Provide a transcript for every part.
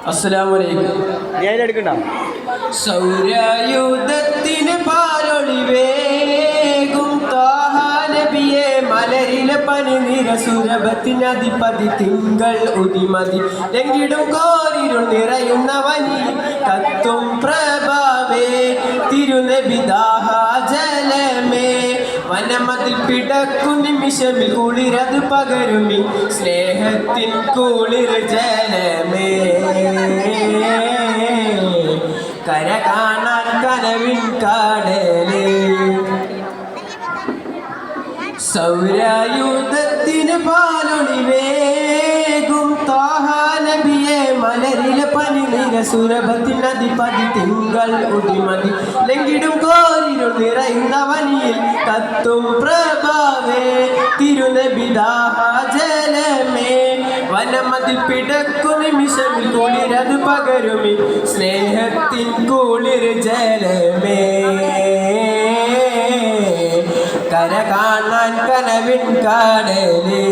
അസ്സലാമലൈക്കും. ഞാൻ എടുക്കണ്ട സൗരയുധത്തിന് പാലൊളിവേകും നബിയെ മലരിലെ പനിനിര സുരഭത്തിനധിപതി തിങ്കൾ ഉദിമതി എങ്കിടും കോരിരുൾ നിറയുന്ന വനി കത്തും പ്രഭാവേ തിരുനബി ദാഹാജലമേ വനമതിൽ പിടക്കും നിമിഷമിൽ കുളിരത് പകരുമി സ്നേഹത്തിൻ കുളിർ ജലമേ കര കാണാൻ കനവിൻ കാടലേ സൗരയുധത്തിന് പാലൊളിവേകും നബിയെ മലരിലെ പനിനിര സുരഭത്തിനധിപതി തിങ്കൾ ഉദിമതി ലംഘിടും കോരിരുൾ നിറയുന്ന വനിയിൽ കത്തും പ്രഭാവേ തിരുനബി ദാഹാജലമേ വനമതിൽ പിടക്കും നിമിഷമിൽ കുളിരത് പകരുമി സ്നേഹത്തിൻ കുളിർ ജലമേ കര കാണാൻ കനവിൻ കാടലേ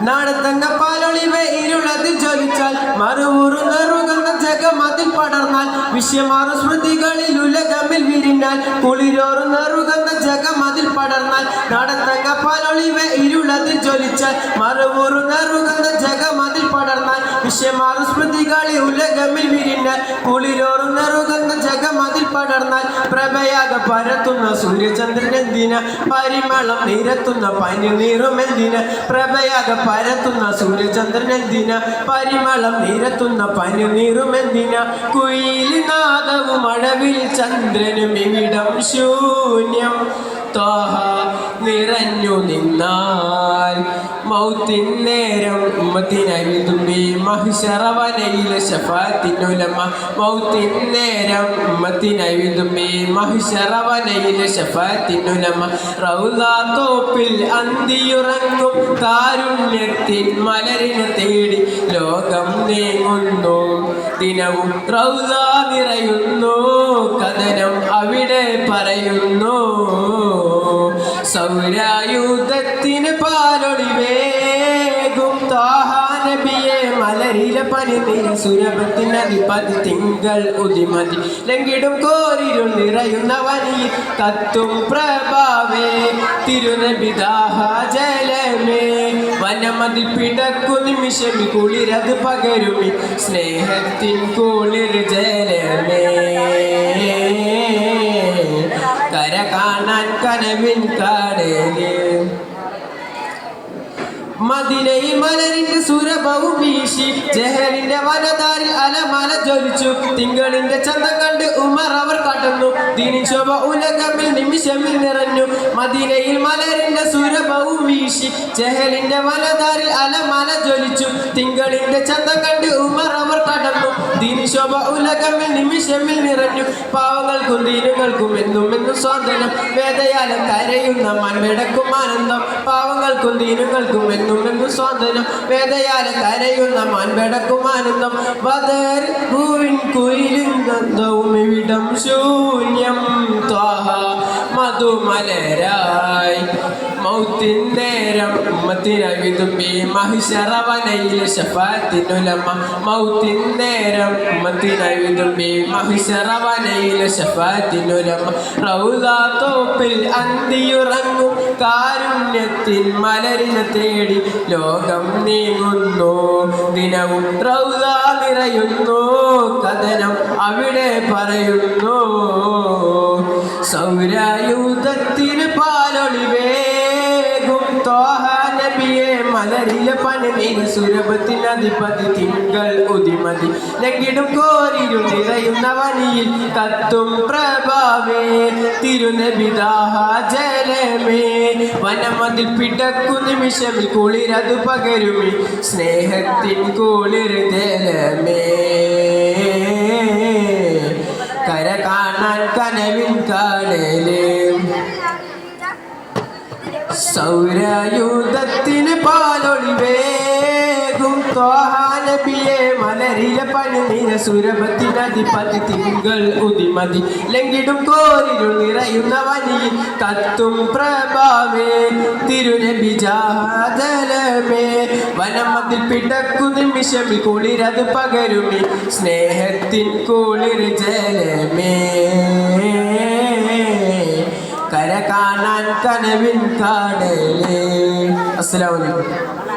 നാടത്തങ്ങ പാലൊളിവേ ഇരുളതിൽ ജ്വലിച്ചാൽ മറുമുറുന്നറുകന്ന ജഗമതിൽ പടർന്നാൽ വിശ്വമാറു സ്മൃതികളിൽ ഉലകമിൽ വിരിഞ്ഞാൽ കുളിരോറുന്നറുകന്ന ജഗമതിൽ പടർന്നാൽ നാടത്തങ്ങ പാലൊളിവേ ഇരുളതിൽ ജ്വലിച്ചാൽ മറുമുറുന്നറുകന്ന ജഗമതിൽ പടർന്നാൽ വിശ്വമാറു സ്മൃതികളിൽ ഉലകമിൽ വിരിഞ്ഞാൽ കുളിരോറുന്നറുകന്ന ജഗമതിൽ പടർന്നാൽ പ്രഭയാക പരത്തുന്ന സൂര്യചന്ദ്രൻ എന്തിന പരിമളം നിരത്തുന്ന പനി നീറുമെന്തിന പ്രഭയാക പരത്തുന്ന സൂര്യചന്ദ്രൻ എന്തിന പരിമളം നിരത്തുന്ന പനി നീറുമെന്തിന കുയിലി നാദവും അഴവിൽ ചന്ദ്രനും ഇവിടം ശൂന്യം തോഹ നിറഞ്ഞു നിന്നാൽ മൗത്തിൻ നേരം ഉമ്മത്തിനഴുതുമ്പി മഹിഷറവനയിലെ ശഫാത്തിനുലമ മൗത്തിൻ നേരം ഉമ്മത്തിനഴുതുമ്പി മഹിഷറവനയിലെ ശഫാത്തിനുലമ റൗദാ തോപ്പിൽ അന്തിയുറങ്ങും കാരുണ്യത്തിൻ മലരിനെ തേടി ലോകം നീങ്ങുന്നു ദിനവും റൗദാ നിറയുന്നു കഥനം അവിടെ പറയുന്നു സൗരയുധത്തിന് പാലൊളിവേകും നബിയെ മലരിലെ പനിനിര സുരഭത്തിനധിപതി തിങ്കൾ ഉദിമതി ലംഘിടും കോരിരുൾ നിറയുന്ന വനിയിൽ കത്തും പ്രഭാവേ തിരുനബി ദാഹാജലമേ വനമതിൽ പിടക്കും നിമിഷമി കുളിരത് പകരുമി സ്നേഹത്തിൻ കുളിർ ജലമേ കര കാണാൻ കനവിൻ കാടലേ മദീനയിൽ മലരിന്റെ സുരഭവും വീശി ജഹലിന്റെ വനതാരിൽ അലമല ജ്വലിച്ചു തിങ്കളിന്റെ ചന്തം കണ്ട് ഉമർ അവർ കടന്നു ദീനിൻ ശോഭ ഉലകമിൽ നിമിഷമിൽ നിറഞ്ഞു മദീനയിൽ മലരിന്റെ സുരഭവും വീശി ജഹലിന്റെ വനതാരിൽ അലമല ജ്വലിച്ചു തിങ്കളിന്റെ ചന്തം കണ്ട് ഉമർ അവർ കടന്നു ദീനിൻ ശോഭ ഉലകമിൽ നിമിഷമിൽ നിറഞ്ഞു പാവങ്ങൾക്കും ദീനുകൾക്കും എന്നും സ്വാതന്ത്ര്യം വേദയാലം കരയുന്ന മൺവിടക്കും ആനന്ദം പാവങ്ങൾക്കും ദീനുകൾക്കും എന്നും സ്വാതന്ത്ര്യം വേദയാലം കരയുന്ന മൺവിടക്കും ആനന്ദം ബദർ പൂവിൻ കുയിലും ഗന്ധവും ഇവിടം ശൂന്യം ത്വാഹ മധുമലരായി മൗത്തിൻ നേരം ഉമ്മത്തിനഴുതുമ്പി മഹിഷറവനയിലെ ശഫാത്തിനുലമ മൗത്തിൻ നേരം ഉമ്മത്തിനഴുതുമ്പി മഹിഷറവനയിലെ ശഫാത്തിനുലമ റൗദാ തോപ്പിൽ അന്തിയുറങ്ങും കാരുണ്യത്തിൻ മലരിനെ തേടി ലോകം നീങ്ങുന്നു ദിനവും റൗദാ നിറയുന്നു കഥനം അവിടെ പറയുന്നു സൗരയുധത്തിന് പാലൊളിവേകും നബിയെ മലരിലെ പനിനിര സുരഭത്തിനധിപതി തിങ്കൾ ഉദിമതി ലംഘിടും കോരിരുൾ നിറയുന്ന വനിയിൽ കത്തും പ്രഭാവേ തിരുനബി ദാഹാജലമേ വനമതിൽ പിടക്കും നിമിഷമിൽ കുളിരത് പകരുമി സ്നേഹത്തിൻ കുളിർ ജലമേ കര കാണാൻ കനവിൻ കാടലേ സൗരയുധത്തിന് പാലൊളിവേകും ത്വാഹാനബിയെ മലരിലെ പനിനീര സുരഭത്തിനധിപതി തിങ്കൾ ഉദിമതി ലംഘിടും കോരിരുൾ നിറയുന്ന വനിയിൽ കത്തും പ്രഭാവേ തിരുനബി ജാതലമേ വനമതിൽ പിടക്കു നിമിഷമിൽ കുളിരത് പകരുമി സ്നേഹത്തിൻ കുളിർ ജലമേ കര കാണാൻ കനവിൻ കാടലേ. അസ്സലാമു അലൈക്കും.